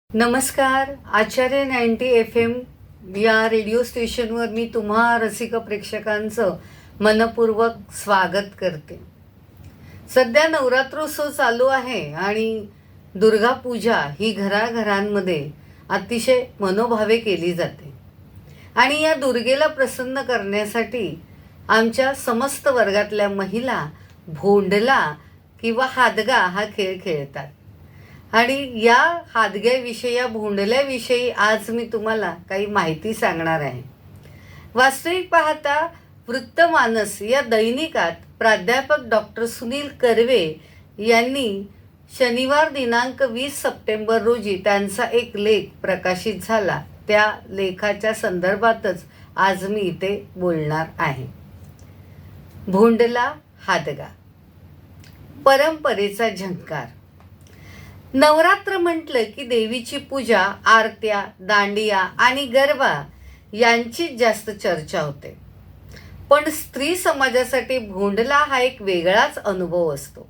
नमस्कार. आचार्य 90 FM या radio स्टेशनवर मी तुम्हा रसिक प्रेक्षकांचं मनपूर्वक स्वागत करते. सध्या नवरात्रोत्सव चालू आहे आणि दुर्गा पूजा ही घराघरांमध्ये अतिशय मनोभावे केली जाते. आणि या दुर्गेला प्रसन्न करण्यासाठी आमच्या समस्त वर्गातल्या महिला भोंडला किंवा हादगा हा खेळ खेळतात. आणि या हादग्याविषयी, या भोंडल्याविषयी आज मी तुम्हाला काही माहिती सांगणार आहे. वास्तविक पाहता वृत्तमानस या दैनिकात प्राध्यापक डॉक्टर सुनील कर्वे यांनी शनिवार दिनांक 20 सप्टेंबर रोजी त्यांचा एक लेख प्रकाशित झाला. त्या लेखाच्या संदर्भातच आज मी इथे बोलणार आहे. भोंडला हादगा, परंपरेचा झंकार. नवरात्र म्हटलं की देवीची पूजा, आरत्या, दांडिया आणि गरबा यांचीच जास्त चर्चा होते. पण स्त्री समाजासाठी भोंडला हा एक वेगळाच अनुभव असतो.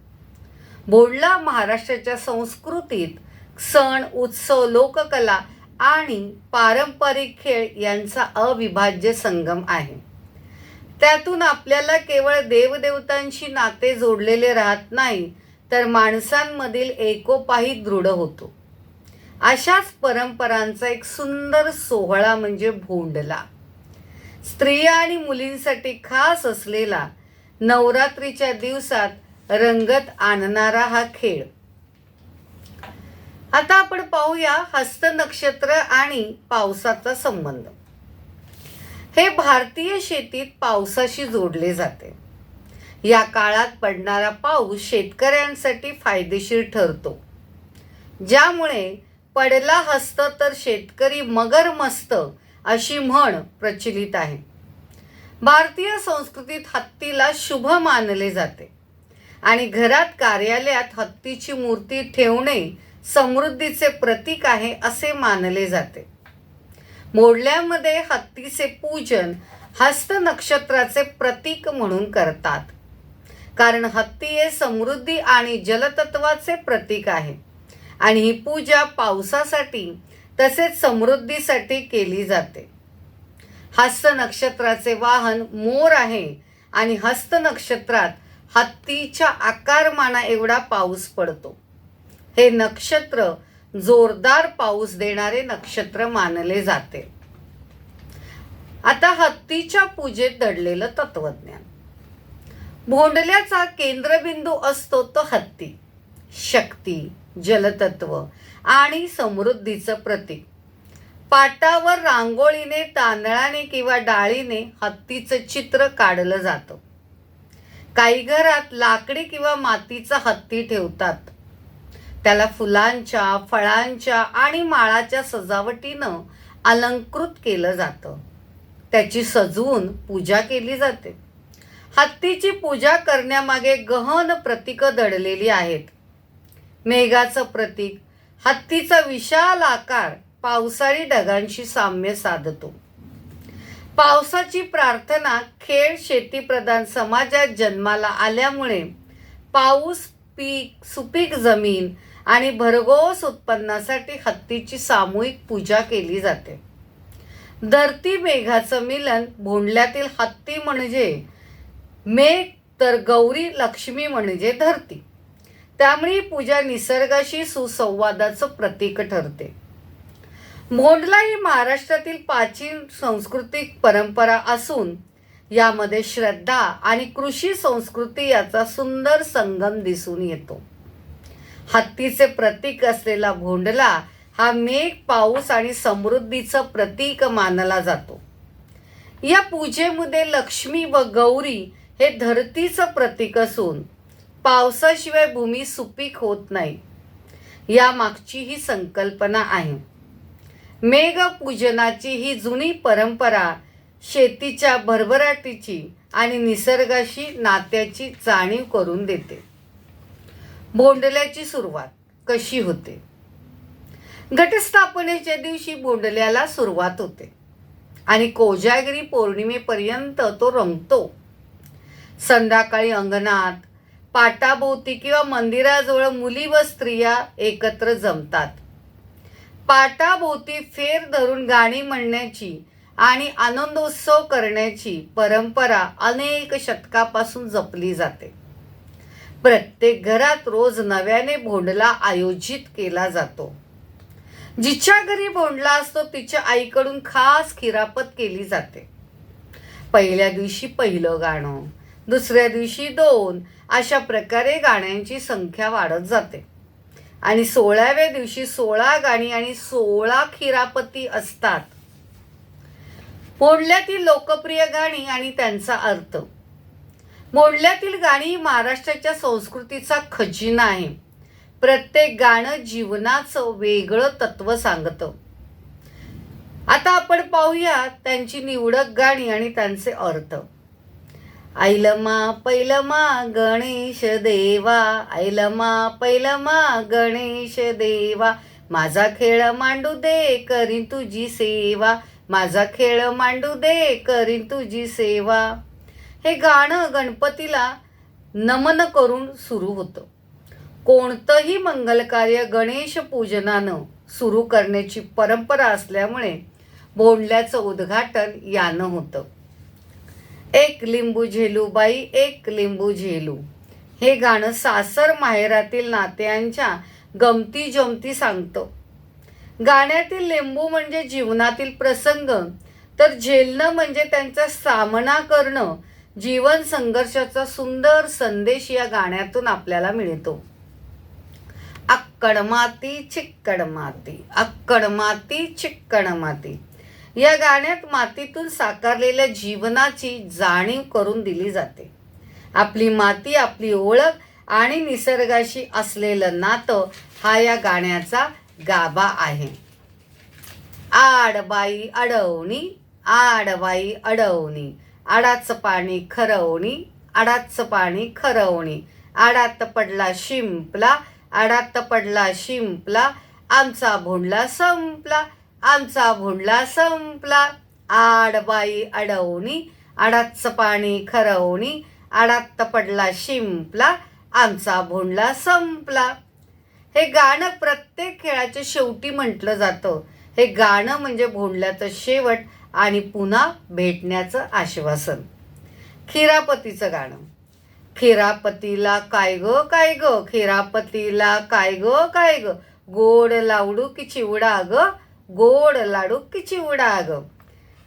भोंडला महाराष्ट्राच्या संस्कृतीत सण, उत्सव, लोककला आणि पारंपरिक खेळ यांचा अविभाज्य संगम आहे. त्यातून आपल्याला केवळ देवदेवतांशी नाते जोडलेले राहत नाही, तर माणसांमधील एकोपाही दृढ होतो. अशाच परंपरांचा एक सुंदर सोहळा म्हणजे भोंडला. स्त्रिया आणि मुलींसाठी खास असलेला नवरात्रीच्या दिवसात रंगत आणणारा हा खेळ. आता आपण पाहूया हस्त नक्षत्र आणि पावसाचा संबंध. हे भारतीय शेतीत पावसाशी जोडले जाते. या काळात पडणारा पाऊस शेतकऱ्यांसाठी फायदेशीर ठरतो. ज्यामुळे पडला हस्त तर शेतकरी मगर मस्त अशी म्हण प्रचलित आहे. भारतीय संस्कृतीत हत्तीला शुभ मानले जाते आणि घरात, कार्यालयात हत्तीची मूर्ती ठेवणे समृद्धीचे प्रतीक आहे असे मानले जाते. मोडल्यामध्ये हत्तीचे पूजन हस्त नक्षत्राचे प्रतीक म्हणून करतात. कारण हत्ती हे समृद्धी आणि जलतत्वाचे प्रतीक आहे आणि ही पूजा पावसासाठी तसेच समृद्धीसाठी केली जाते. हस्त नक्षत्राचे वाहन मोर आहे आणि हस्त नक्षत्रात हत्तीच्या आकारमाना एवढा पाऊस पडतो. हे नक्षत्र जोरदार पाऊस देणारे नक्षत्र मानले जाते. आता हत्तीच्या पूजेत दडलेलं तत्वज्ञान. भोंडल्याचा केंद्रबिंदू असतो तो हत्ती. शक्ती, जलतत्व आणि समृद्धीचं प्रतीक. पाटावर रांगोळीने, तांदळाने किंवा डाळीने हत्तीचं चित्र काढलं जातं. काही घरात लाकडी किंवा मातीचा हत्ती ठेवतात. त्याला फुलांच्या, फळांच्या आणि माळाच्या सजावटीनं अलंकृत केलं जातं. त्याची सजवून पूजा केली जाते. हत्तीची पूजा करण्यामागे गहन प्रतीकं दडलेली आहेत. मेघाचं प्रतीक. हत्तीचा विशाल आकार पावसाळी ढगांशी साम्य साधतो. पावसाची प्रार्थना. खेळ शेतीप्रधान समाजात जन्माला आल्यामुळे पाऊस, पीक, सुपीक जमीन आणि भरघोस उत्पन्नासाठी हत्तीची सामूहिक पूजा केली जाते. धरती मेघाचं मिलन. भोंडल्यातील हत्ती म्हणजे मेघ तर गौरी लक्ष्मी म्हणजे धरती. त्यामुळे ही पूजा निसर्गाशी सुसंवादाचं प्रतीक ठरते. भोंडला ही महाराष्ट्रातील प्राचीन सांस्कृतिक परंपरा असून यामध्ये श्रद्धा आणि कृषी संस्कृती याचा सुंदर संगम दिसून येतो. हत्तीचे प्रतीक असलेला भोंडला हा मेघ, पाऊस आणि समृद्धीचं प्रतीक मानला जातो. या पूजेमध्ये लक्ष्मी व गौरी हे धरतीचं प्रतीक असून पावसाशिवाय भूमी सुपीक होत नाही, या मागची ही संकल्पना आहे. मेघपूजनाची ही जुनी परंपरा शेतीच्या भरभराटीची आणि निसर्गाशी नात्याची जाणीव करून देते. भोंडल्याची सुरुवात कशी होते? घटस्थापनेच्या दिवशी भोंडल्याला सुरुवात होते आणि कोजागिरी पौर्णिमेपर्यंत तो रंगतो. संध्याकाळी अंगणात, पाटाभोवती किंवा मंदिराजवळ मुली व स्त्रिया एकत्र जमतात. पाटाभोवती फेर धरून गाणी म्हणण्याची आणि आनंदोत्सव करण्याची परंपरा अनेक शतकापासून जपली जाते. प्रत्येक घरात रोज नव्याने भोंडला आयोजित केला जातो. जिच्या घरी भोंडला असतो तिच्या आईकडून खास खिरापत केली जाते. पहिल्या दिवशी पहिलं गाणं, दुसऱ्या दिवशी 2, अशा प्रकारे गाण्यांची संख्या वाढत जाते आणि 16व्या दिवशी 16 गाणी आणि 16 खिरापती असतात. भोंडल्यातील लोकप्रिय गाणी आणि त्यांचा अर्थ. भोंडल्यातील गाणी महाराष्ट्राच्या संस्कृतीचा खजिना आहे. प्रत्येक गाणं जीवनाचं वेगळं तत्व सांगतं. आता आपण पाहूया त्यांची निवडक गाणी आणि त्यांचे अर्थ. ऐलमा पैलमा गणेश देवा, ऐलमा पैलमा गणेश देवा, माझा खेळ मांडू दे करीन तुझी सेवा, माझा खेळ मांडू दे करीन तुझी सेवा. हे गाणं गणपतीला नमन करून सुरू होतं. कोणतंही मंगल कार्य गणेश पूजनानं सुरू करण्याची परंपरा असल्यामुळे भोंडल्याचं उद्घाटन यानं होतं. एक लिंबू झेलू बाई, एक लिंबू झेलू, हे गाणं सासर माहेरातील नात्यांच्या गमती जमती सांगतं. गाण्यातील लिंबू म्हणजे जीवनातील प्रसंग, तर झेलणं म्हणजे त्यांचा सामना करणं, जीवन संघर्षाचा सुंदर संदेश या गाण्यातून आपल्याला मिळतो. अक्कड माती चिक्कड माती, अक्कड माती चिक्कड माती, या गाण्यात मातीतून साकारलेल्या जीवनाची जाणीव करून दिली जाते. आपली माती, आपली ओळख आणि निसर्गाशी असलेलं नातं हा या गाण्याचा गाभा आहे. आडबाई अडवणी, आडबाई अडवणी, आडाचं पाणी खरवणी, आडाचं पाणी खरवणी, आडात पडला शिंपला, आडात पडला शिंपला, आमचा भोंडला संपला, आमचा भोंडला संपला. आडबाई अडवणी, आडाचं पाणी खरवणी, आडात पडला शिंपला, आमचा भोंडला संपला. हे गाणं प्रत्येक खेळाच्या शेवटी म्हटलं जातं. हे गाणं म्हणजे भोंडल्याचं शेवट आणि पुन्हा भेटण्याचं आश्वासन. खिरापतीचं गाणं. खिरापतीला काय ग काय ग, खिरापतीला काय ग काय ग, गोड लाडू की चिवडा ग, गोड लाडू की चिवडा ग.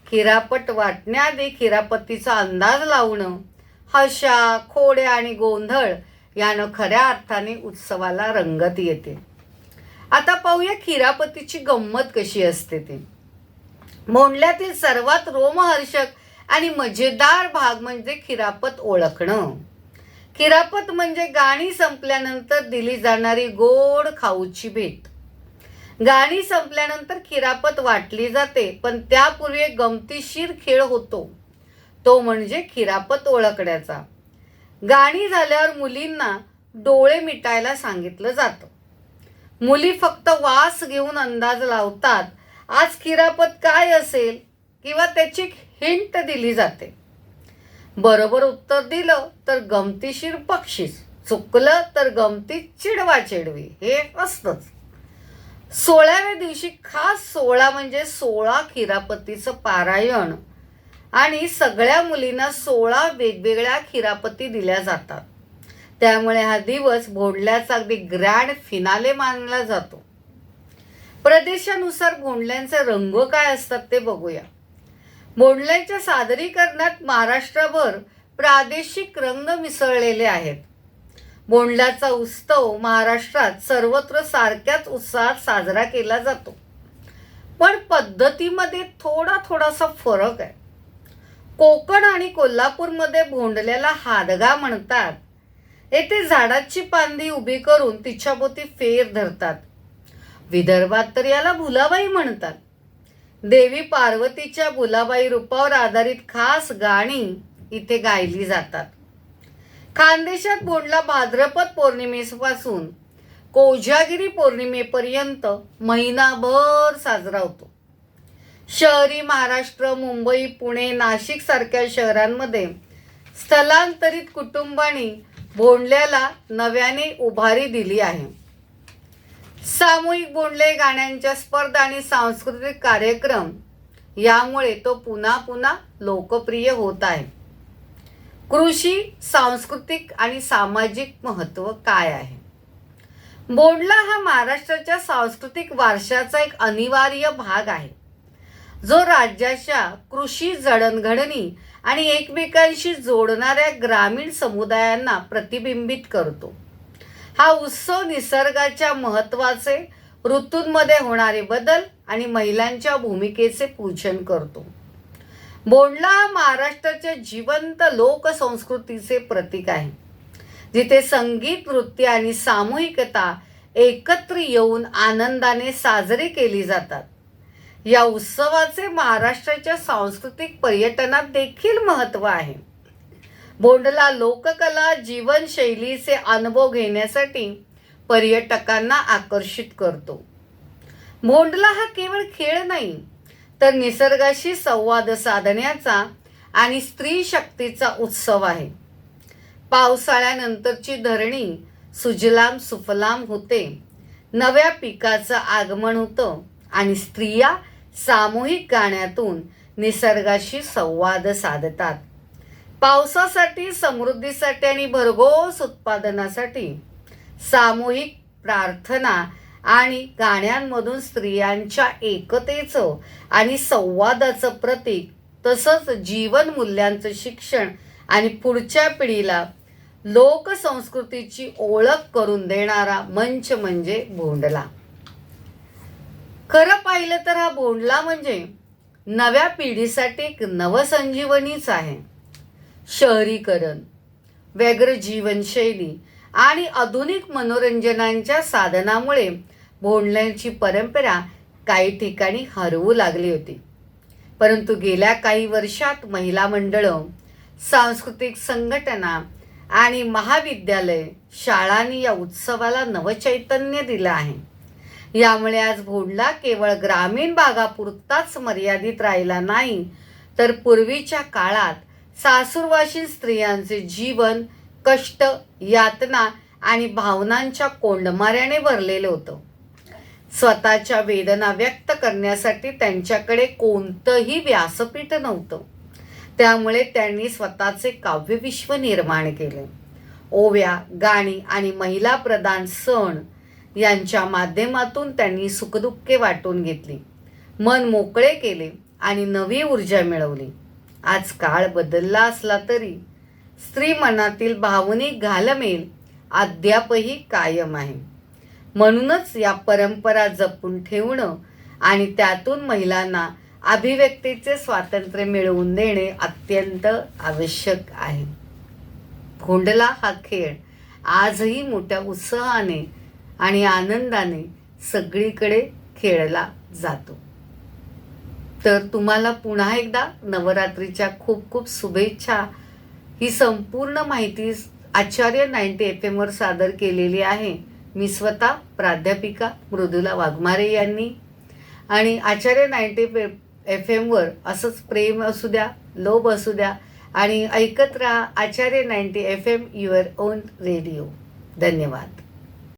खिरापत वाटण्याआधी खिरापतीचा अंदाज लावणं, हशा, खोड्या आणि गोंधळ यानं खऱ्या अर्थाने उत्सवाला रंगत येते. आता पाहूया खिरापतीची गंमत कशी असते ते. भोंडल्यातील सर्वात रोमहर्षक आणि मजेदार भाग म्हणजे खिरापत ओळखणं. खिरापत म्हणजे गाणी संपल्यानंतर दिली जाणारी गोड खाऊची भेट. गाणी संपल्यानंतर खिरापत वाटली जाते, पण त्यापूर्वी एक गमतीशीर खेळ होतो, तो म्हणजे खिरापत ओळखण्याचा. गाणी झाल्यावर मुलींना डोळे मिटायला सांगितलं जातं. मुली फक्त वास घेऊन अंदाज लावतात आज खिरापत काय असेल किंवा त्याची हिंट दिली जाते. बरोबर उत्तर दिलं तर गमतीशीर बक्षीस, चुकलं तर गमतीत चिडवा चिडवी हे असतंच. 16व्या दिवशी खास 16 म्हणजे 16 खिरापतीचं पारायण आणि सगळ्या मुलींना 16 वेगवेगळ्या खिरापती दिल्या जातात. त्यामुळे हा दिवस भोंडल्याचा अगदी ग्रँड फिनाले मानला जातो. प्रदेशानुसार भोंडल्यांचे रंग काय असतात ते बघूया. भोंडल्यांच्या सादरीकरणात महाराष्ट्रभर प्रादेशिक रंग मिसळलेले आहेत. भोंडल्याचा उत्सव महाराष्ट्रात सर्वत्र सारख्याच उत्साहात साजरा केला जातो, पण पद्धतीमध्ये थोडासा फरक आहे. कोकण आणि कोल्हापूरमध्ये भोंडल्याला हादगा म्हणतात. येथे झाडाची फांदी उभी करून तिच्याभोवती फेर धरतात. विदर्भात तर याला भुलाबाई म्हणतात. देवी पार्वतीच्या भुलाबाई रूपावर आधारित खास गाणी इथे गायली जातात. खानदेशात भोंडला भाद्रपद पौर्णिमेपासून कोजागिरी पौर्णिमेपर्यंत महिनाभर साजरा होतो. शहरी महाराष्ट्र, मुंबई, पुणे, नाशिक सारख्या शहरांमध्ये स्थलांतरित कुटुंबांनी भोंडल्याला नव्याने उभारी दिली आहे. सामूहिक बोंडले गाण्यांच्या स्पर्धा आणि सांस्कृतिक कार्यक्रम यामुळे तो पुन्हा पुन्हा लोकप्रिय होत आहे. कृषी, सांस्कृतिक आणि सामाजिक महत्त्व काय आहे? बोंडला हा महाराष्ट्राच्या सांस्कृतिक वारशाचा एक अनिवार्य भाग आहे, जो राज्याच्या कृषी जडणघडणी आणि एकमेकांशी जोडणाऱ्या ग्रामीण समुदायांना प्रतिबिंबित करतो. हा उत्सव निसर्गाच्या महत्त्वाचे, ऋतूंमध्ये होणारे बदल आणि महिलांच्या भूमिकेचे पूजन करतो. बोंडला हा महाराष्ट्राच्या जिवंत लोकसंस्कृतीचे प्रतीक आहे, जिथे संगीत, नृत्य आणि सामूहिकता एकत्र येऊन आनंदाने साजरी केली जातात. या उत्सवाचे महाराष्ट्राच्या सांस्कृतिक पर्यटनात देखील महत्त्व आहे. बोंडला लोककला, जीवनशैलीचे अनुभव घेण्यासाठी पर्यटकांना आकर्षित करतो. बोंडला हा केवळ खेळ नाही, तर निसर्गाशी संवाद साधण्याचा आणि स्त्री शक्तीचा उत्सव आहे. पावसाळ्यानंतरची धरणी सुजलाम सुफलाम होते, नव्या पिकाचं आगमन होतं आणि स्त्रिया सामूहिक गाण्यातून निसर्गाशी संवाद साधतात. पावसासाठी, समृद्धीसाठी आणि भरघोस उत्पादनासाठी सामूहिक प्रार्थना आणि गाण्यांमधून स्त्रियांच्या एकतेचं आणि संवादाचं प्रतीक, तसंच जीवन मूल्यांचं शिक्षण आणि पुढच्या पिढीला लोकसंस्कृतीची ओळख करून देणारा मंच म्हणजे बोंडला. खरं पाहिलं तर हा बोंडला म्हणजे नव्या पिढीसाठी एक नवसंजीवनीच आहे. शहरीकरण, व्यग्र जीवनशैली आणि आधुनिक मनोरंजनांच्या साधनामुळे बोंडल्याची परंपरा काही ठिकाणी हरवू लागली होती. परंतु गेल्या काही वर्षात महिला मंडळं, सांस्कृतिक संघटना आणि महाविद्यालय, शाळांनी या उत्सवाला नवचैतन्य दिलं आहे. यामुळे आज बोंडला केवळ ग्रामीण भागापुरताच मर्यादित राहिला नाही, तर पूर्वीच्या काळात सासूरवाशीन स्त्रियांचे जीवन कष्ट, यातना आणि भावनांच्या कोंडमाऱ्याने भरलेलं होतं. स्वतःच्या वेदना व्यक्त करण्यासाठी त्यांच्याकडे कोणतंही व्यासपीठ नव्हतं. त्यामुळे त्यांनी स्वतःचे काव्यविश्व निर्माण केले. ओव्या, गाणी आणि महिला प्रधान सण यांच्या माध्यमातून त्यांनी सुखदुःखे वाटून घेतली, मन मोकळे केले आणि नवी ऊर्जा मिळवली. आज काळ बदलला असला तरी स्त्री मनातील भावनिक घालमेल अद्यापही कायम आहे. म्हणूनच या परंपरा जपून ठेवणं आणि त्यातून महिलांना अभिव्यक्तीचे स्वातंत्र्य मिळवून देणे अत्यंत आवश्यक आहे. बोंडला हा खेळ आजही मोठ्या उत्साहाने आणि आनंदाने सगळीकडे खेळला जातो. तर तुम्हाला पुन्हा एकदा नवरात्रीच्या खूप खूप शुभेच्छा. ही संपूर्ण माहिती आचार्य 90 FM वर सादर केलेली आहे. मी स्वतः प्राध्यापिका मृदुला वाघमारे यांनी. आणि आचार्य 90 FM वर असंच प्रेम असू द्या, लोभ असू द्या आणि ऐकत राहा आचार्य 90 FM युअर ओन रेडिओ. धन्यवाद.